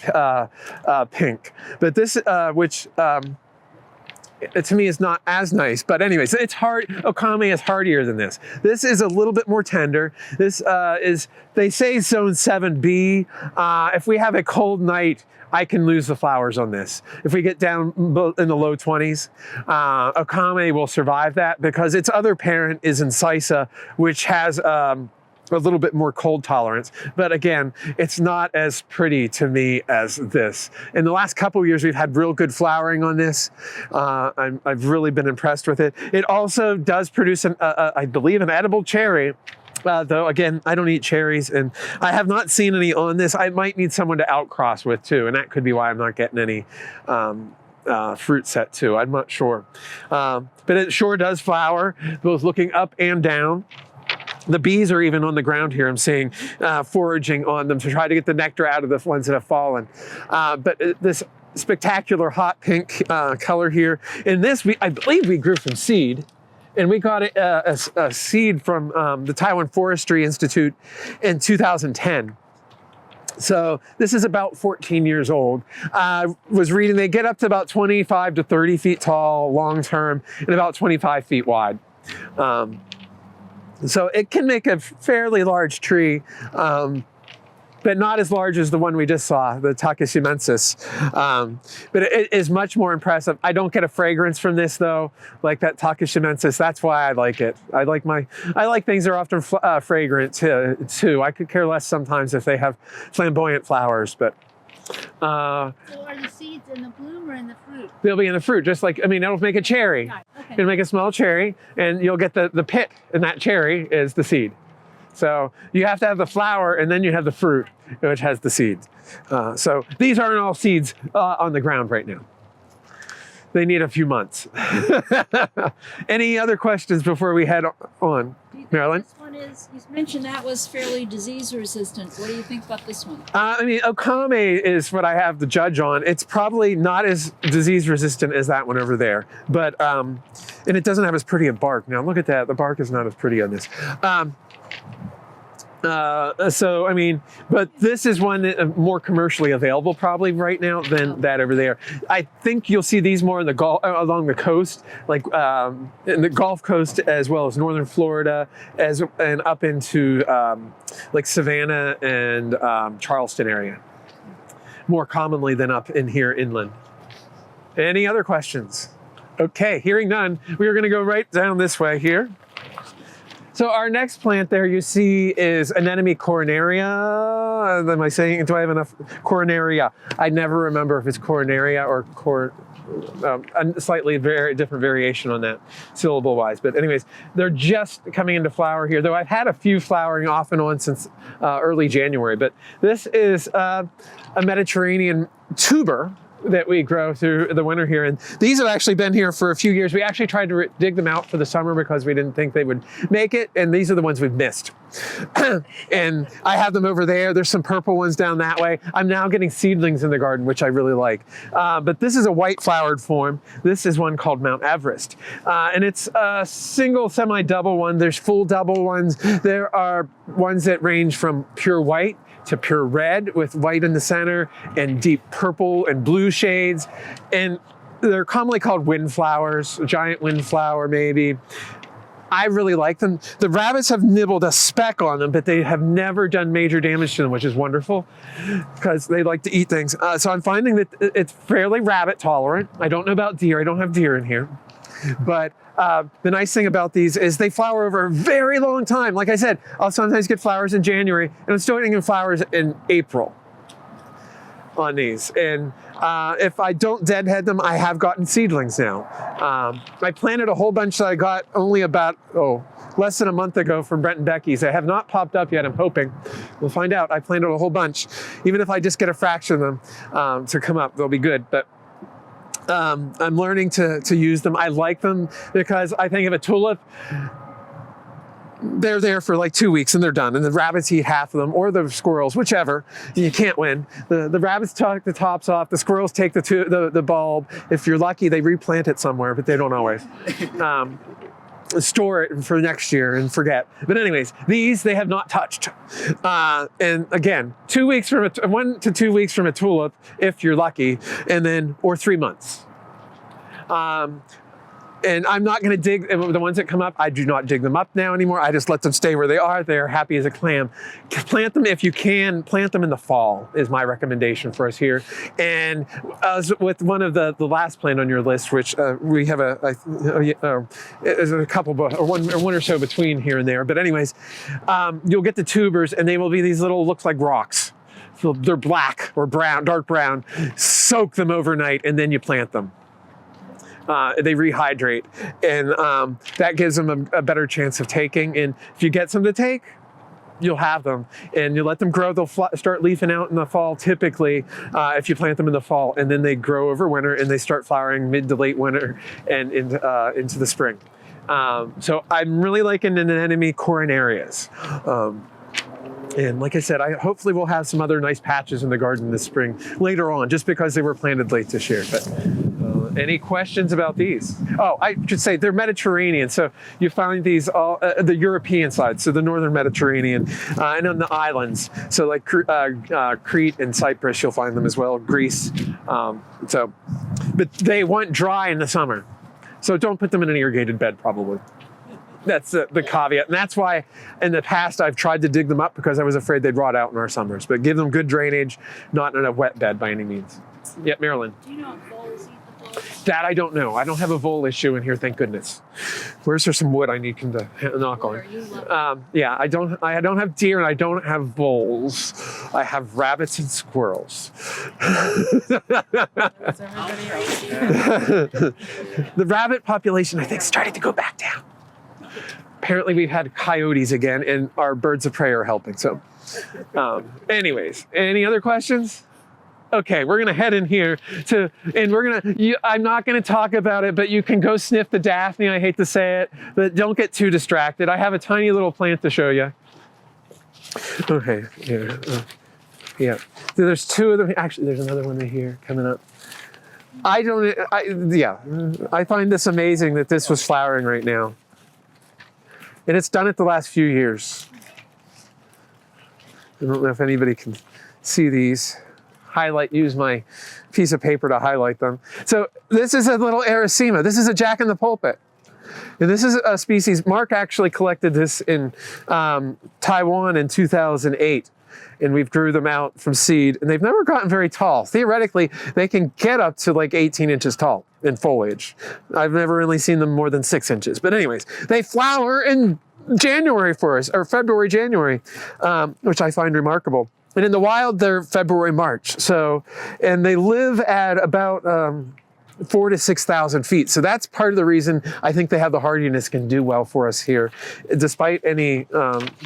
pink, but this, which to me is not as nice. But anyways, it's hard. Okame is hardier than this. This is a little bit more tender. This is, they say, zone 7B. If we have a cold night, I can lose the flowers on this. If we get down in the low 20s, Okame will survive that because its other parent is Incisa, which has a little bit more cold tolerance. But again, it's not as pretty to me as this. In the last couple of years, we've had real good flowering on this. I've really been impressed with it. It also does produce, I believe, an edible cherry. Though, again, I don't eat cherries, and I have not seen any on this. I might need someone to outcross with, too, and that could be why I'm not getting any fruit set, too. I'm not sure. But it sure does flower, both looking up and down. The bees are even on the ground here, I'm seeing, foraging on them to try to get the nectar out of the ones that have fallen. But this spectacular hot pink color here, in this, I believe we grew from seed. And we got a seed from the Taiwan Forestry Institute in 2010. So this is about 14 years old. I was reading they get up to about 25 to 30 feet tall, long term, and about 25 feet wide. So it can make a fairly large tree, but not as large as the one we just saw, the Takashimensis. But it is much more impressive. I don't get a fragrance from this though, like that Takashimensis. That's why I like it. I like things that are often fragrant too. I could care less sometimes if they have flamboyant flowers, but. So are the seeds in the bloom or in the fruit? They'll be in the fruit, just like, I mean, that'll make a cherry. Okay. It'll make a small cherry, and you'll get the pit in that cherry is the seed. So you have to have the flower, and then you have the fruit, which has the seeds. So these aren't all seeds on the ground right now. They need a few months. Any other questions before we head on? Marilyn? This one is, you mentioned that was fairly disease resistant. What do you think about this one? I mean, Okame is what I have to judge on. It's probably not as disease resistant as that one over there, but, and it doesn't have as pretty a bark. Now look at that, the bark is not as pretty on this. So, I mean, but this is one that more commercially available probably right now than that over there. I think you'll see these more in the along the coast, like in the Gulf Coast as well as northern Florida, and up into like Savannah and Charleston area, more commonly than up in here inland. Any other questions? Okay, hearing none, we are going to go right down this way here. So our next plant there you see is Anemone coronaria. Am I saying, do I have enough? Coronaria. I never remember if it's coronaria or a slightly different variation on that syllable wise. But anyways, they're just coming into flower here, though I've had a few flowering off and on since early January. But this is a Mediterranean tuber that we grow through the winter here. And these have actually been here for a few years. We actually tried to dig them out for the summer because we didn't think they would make it. And these are the ones we've missed. And I have them over there. There's some purple ones down that way. I'm now getting seedlings in the garden, which I really like. But this is a white flowered form. This is one called Mount Everest. And it's a single semi-double one. There's full double ones. There are ones that range from pure white to pure red with white in the center and deep purple and blue shades. And they're commonly called windflowers, giant windflower maybe. I really like them. The rabbits have nibbled a speck on them, but they have never done major damage to them, which is wonderful because they like to eat things. So I'm finding that it's fairly rabbit tolerant. I don't know about deer. I don't have deer in here. But the nice thing about these is they flower over a very long time. Like I said, I'll sometimes get flowers in January, and I'm still getting flowers in April on these. And if I don't deadhead them, I have gotten seedlings now. I planted a whole bunch that I got only about, less than a month ago from Brent and Becky's. They have not popped up yet, I'm hoping. We'll find out. I planted a whole bunch. Even if I just get a fraction of them to come up, they'll be good. But I'm learning to use them. I like them because I think of a tulip, they're there for like 2 weeks and they're done. And the rabbits eat half of them, or the squirrels, whichever. You can't win. The rabbits take the tops off. The squirrels take the bulb. If you're lucky, they replant it somewhere, but they don't always. Store it for next year and forget. But anyways, these they have not touched. And again, 2 weeks from 1 to 2 weeks from a tulip, if you're lucky, and then or 3 months. And I'm not going to dig the ones that come up. I do not dig them up now anymore. I just let them stay where they are. They're happy as a clam. Plant them if you can. Plant them in the fall is my recommendation for us here. And as with one of the last plant on your list, which we have there's a couple, or one or so between here and there. But anyways, you'll get the tubers, and they will be these little looks like rocks. So they're black or brown, dark brown. Soak them overnight, and then you plant them. They rehydrate, and that gives them a better chance of taking. And if you get some to take, you'll have them, and you let them grow. They'll start leafing out in the fall, typically, if you plant them in the fall, and then they grow over winter, and they start flowering mid to late winter and into the spring. So I'm really liking anemone coronarias. And like I said, hopefully we'll have some other nice patches in the garden this spring later on, just because they were planted late this year. But any questions about these? Oh, I should say they're Mediterranean. So you find these all the European side, so the northern Mediterranean, and on the islands. So like Crete and Cyprus, you'll find them as well. Greece. But they want dry in the summer, so don't put them in an irrigated bed, probably. That's the caveat. And that's why in the past I've tried to dig them up, because I was afraid they'd rot out in our summers. But give them good drainage, not in a wet bed by any means. Yeah, Marilyn. Do you know if voles eat the bugs? That I don't know. I don't have a vole issue in here, thank goodness. Where's there some wood I need him to knock on? Yeah, I don't have deer, and I don't have voles. I have rabbits and squirrels. That's everybody else. The rabbit population, I think, is starting to go back down. Apparently we've had coyotes again, and our birds of prey are helping. So anyways, any other questions? Okay, we're gonna head in here I'm not gonna talk about it, but you can go sniff the Daphne. I hate to say it, but don't get too distracted. I have a tiny little plant to show you. Okay, yeah. So there's two of them. Actually, there's another one right here coming up. I find this amazing that this was flowering right now. And it's done it the last few years. I don't know if anybody can see these. Use my piece of paper to highlight them. So this is a little Ericema. This is a Jack in the Pulpit. And this is a species, Mark actually collected this in Taiwan in 2008. And we've grew them out from seed, and they've never gotten very tall. Theoretically, they can get up to like 18 inches tall in foliage. I've never really seen them more than 6 inches. But anyways, they flower in January for us, or February, January, which I find remarkable. And in the wild, they're February, March. So, and they live at about 4,000 to 6,000 feet. So that's part of the reason I think they have the hardiness, can do well for us here, despite any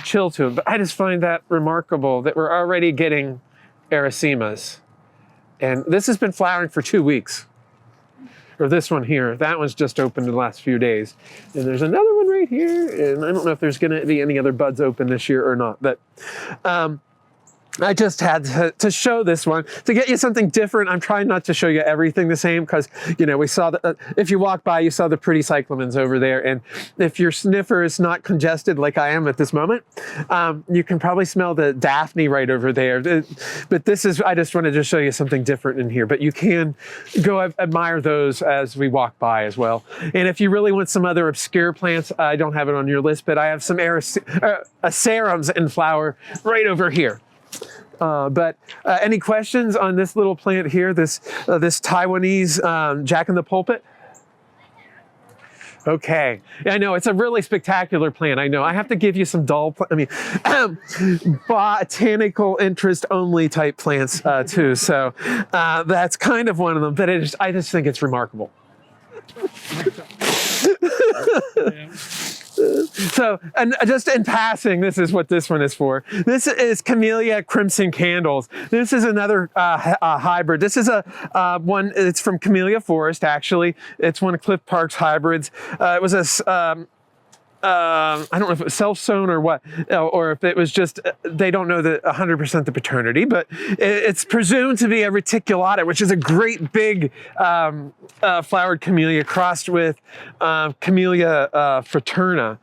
chill to them. But I just find that remarkable that we're already getting Ericemas. And this has been flowering for 2 weeks. Or this one here. That one's just opened in the last few days. And there's another one right here. And I don't know if there's going to be any other buds open this year or not. But I just had to show this one to get you something different. I'm trying not to show you everything the same, because, we saw that if you walk by, you saw the pretty cyclamens over there. And if your sniffer is not congested like I am at this moment, you can probably smell the Daphne right over there. But I just wanted to show you something different in here. But you can go admire those as we walk by as well. And if you really want some other obscure plants, I don't have it on your list, but I have some acerums in flower right over here. But any questions on this little plant here, this Taiwanese Jack in the Pulpit? Okay. I know it's a really spectacular plant. I know. I have to give you some botanical interest only type plants too. So that's kind of one of them. But I just think it's remarkable. So, and just in passing, this is what this one is for. This is Camellia Crimson Candles. This is another hybrid. This is a one, it's from Camellia Forest, actually. It's one of Cliff Park's hybrids. It was a, I don't know if it was self-sown or what, or if it was just, they don't know 100% the paternity, but it's presumed to be a reticulata, which is a great big flowered camellia crossed with Camellia fraterna.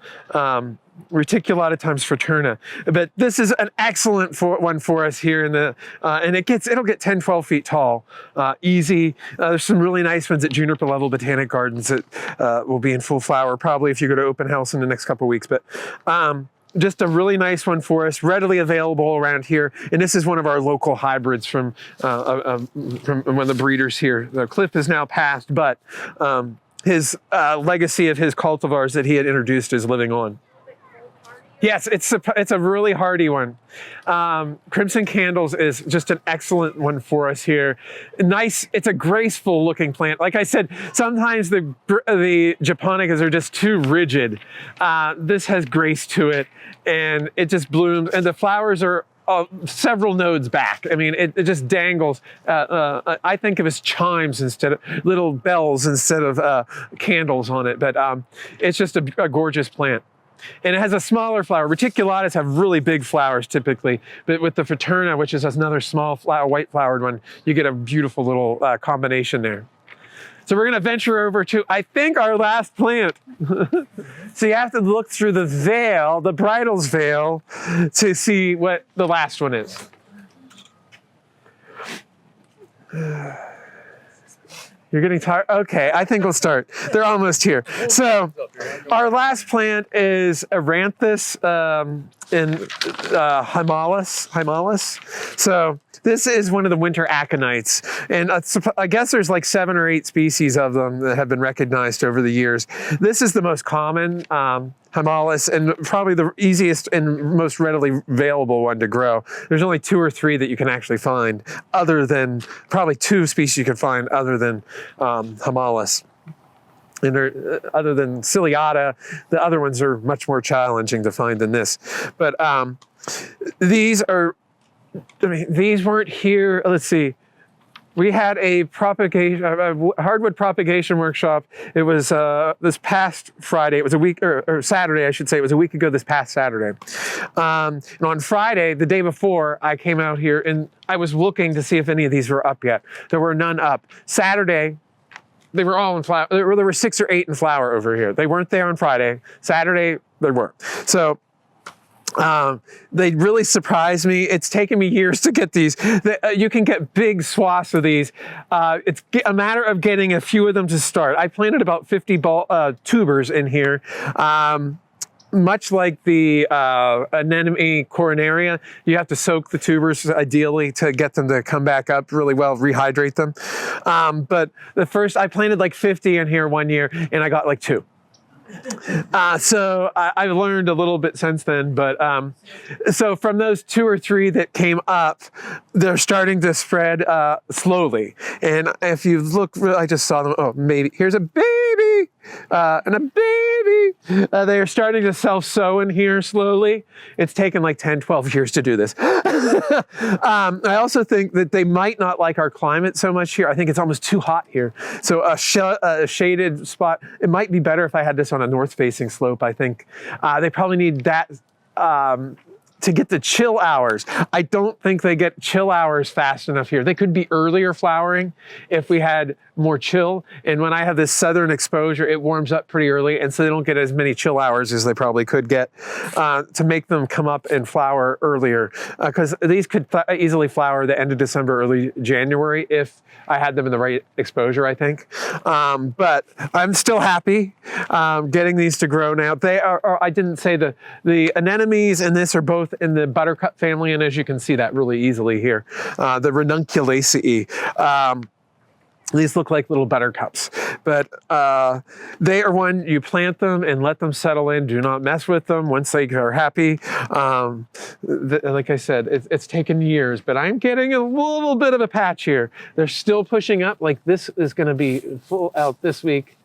Reticulata times fraterna. But this is an excellent one for us here in the, and it'll get 10, 12 feet tall, easy. There's some really nice ones at Juniper Level Botanic Gardens that will be in full flower probably if you go to open house in the next couple of weeks. But just a really nice one for us, readily available around here. And this is one of our local hybrids from one of the breeders here. The Cliff is now passed, but his legacy of his cultivars that he had introduced is living on. Yes, it's a really hardy one. Crimson Candles is just an excellent one for us here. Nice, it's a graceful looking plant. Like I said, sometimes the japonicas are just too rigid. This has grace to it, and it just blooms, and the flowers are several nodes back. I mean, it just dangles. I think of as chimes instead of little bells instead of candles on it, but it's just a gorgeous plant. And it has a smaller flower. Reticulatas have really big flowers typically, but with the fraterna, which is another small flower, white flowered one, you get a beautiful little combination there. So we're going to venture over to, I think, our last plant. So you have to look through the veil, the bridal's veil, to see what the last one is. You're getting tired? Okay, I think we'll start. They're almost here. So our last plant is Aranthus in Hymalis. So this is one of the winter aconites. And I guess there's like 7 or 8 species of them that have been recognized over the years. This is the most common, Hymalis, and probably the easiest and most readily available one to grow. There's only 2 or 3 that you can actually find, other than, probably 2 species you can find other than Hymalis. And other than Ciliata, the other ones are much more challenging to find than this. But these weren't here. Let's see. We had a hardwood propagation workshop. It was this past Friday. It was a week, or Saturday, I should say. It was a week ago this past Saturday. And on Friday, the day before, I came out here and I was looking to see if any of these were up yet. There were none up. Saturday, they were all in flower. There were 6 or 8 in flower over here. They weren't there on Friday. Saturday, they were. So they really surprised me. It's taken me years to get these. You can get big swaths of these. It's a matter of getting a few of them to start. I planted about 50 tubers in here. Much like the anemone coronaria, you have to soak the tubers ideally to get them to come back up really well, rehydrate them. But I planted like 50 in here one year and I got like 2. So I've learned a little bit since then, but so from those 2 or 3 that came up, they're starting to spread slowly. And if you look, I just saw them. Oh, maybe here's a baby and a baby. They are starting to self-sow in here slowly. It's taken like 10, 12 years to do this. I also think that they might not like our climate so much here. I think it's almost too hot here. So a shaded spot, it might be better if I had this on a north-facing slope, I think. They probably need that to get the chill hours. I don't think they get chill hours fast enough here. They could be earlier flowering if we had more chill. And when I have this southern exposure, it warms up pretty early. And so they don't get as many chill hours as they probably could get to make them come up and flower earlier. Because these could easily flower the end of December, early January if I had them in the right exposure, I think. But I'm still happy getting these to grow now. They are I didn't say the anemones and this are both in the buttercup family, and as you can see that really easily here, the Ranunculaceae. These look like little buttercups, but they are one you plant them and let them settle in. Do not mess with them once they are happy. Like I said, it's taken years, but I'm getting a little bit of a patch here. They're still pushing up. Like this is going to be full out this week.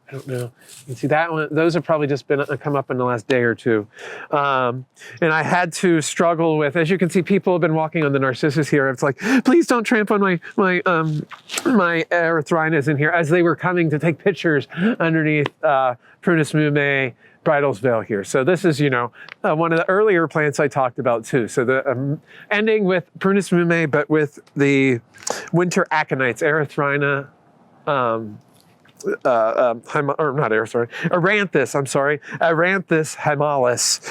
I don't know. You can see that one. Those have probably just been come up in the last day or two. And I had to struggle with, as you can see, people have been walking on the narcissus here. It's like, please don't tramp on my erythrinas in here as they were coming to take pictures underneath Prunus mume Bridal's Veil here. So this is, one of the earlier plants I talked about too. So the ending with Prunus mume, but with the winter aconites, erythrina, Aranthus hymalis,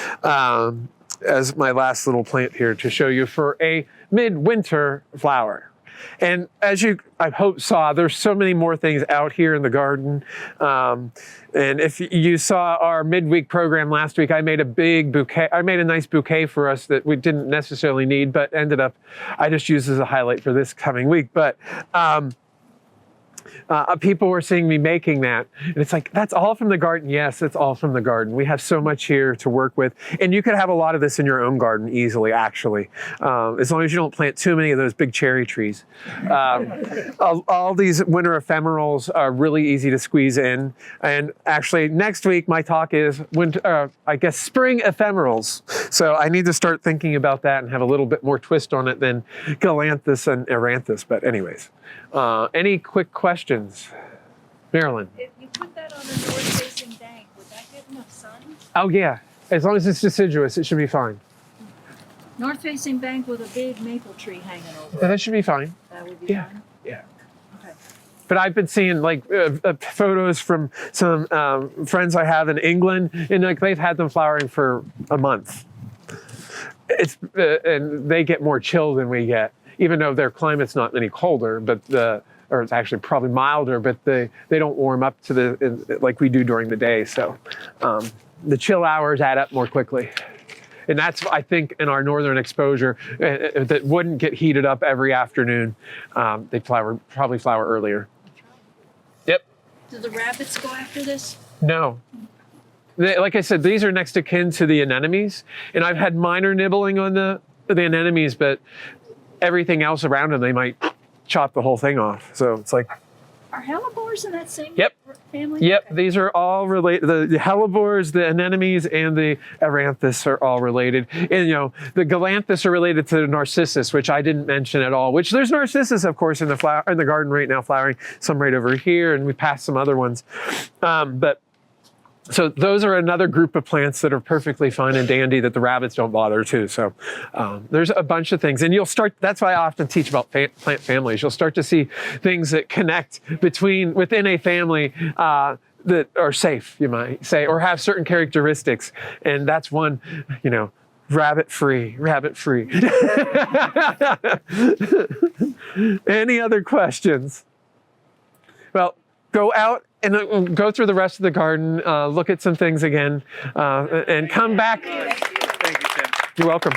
as my last little plant here to show you for a midwinter flower. And as you, I hope, saw, there's so many more things out here in the garden. And if you saw our midweek program last week, I made a big bouquet. I made a nice bouquet for us that we didn't necessarily need, but ended up, I just used as a highlight for this coming week. But people were seeing me making that. And it's like, that's all from the garden. Yes, it's all from the garden. We have so much here to work with. And you could have a lot of this in your own garden easily, actually, as long as you don't plant too many of those big cherry trees. All these winter ephemerals are really easy to squeeze in. And actually, next week, my talk is, spring ephemerals. So I need to start thinking about that and have a little bit more twist on it than Galanthus and Aranthus. But anyways, any quick questions? Marilyn? If you put that on a north-facing bank, would that get enough sun? Oh yeah, as long as it's deciduous, it should be fine. North-facing bank with a big maple tree hanging over it. That should be fine. That would be fine? Yeah. Okay. But I've been seeing photos from some friends I have in England, and they've had them flowering for a month. And they get more chill than we get, even though their climate's not any colder, or it's actually probably milder, but they don't warm up to like we do during the day. So the chill hours add up more quickly. And that's, I think, in our northern exposure, that wouldn't get heated up every afternoon. They'd probably flower earlier. Yep. Do the rabbits go after this? No. Like I said, these are next of kin to the anemones. And I've had minor nibbling on the anemones, but everything else around them, they might chop the whole thing off. So it's like, Are hellebores in that same family? Yep, Okay. these are all related. The hellebores, the anemones, and the Aranthus are all related. And the Galanthus are related to the narcissus, which I didn't mention at all. Which there's narcissus, of course, in the garden right now, flowering. Some right over here, and we passed some other ones. So those are another group of plants that are perfectly fine and dandy that the rabbits don't bother too. So there's a bunch of things. And you'll start, that's why I often teach about plant families. You'll start to see things that connect within a family that are safe, you might say, or have certain characteristics. And that's one, rabbit free. Any other questions? Well, go out and go through the rest of the garden, look at some things again, and come back. Thank you, Tim. You're welcome.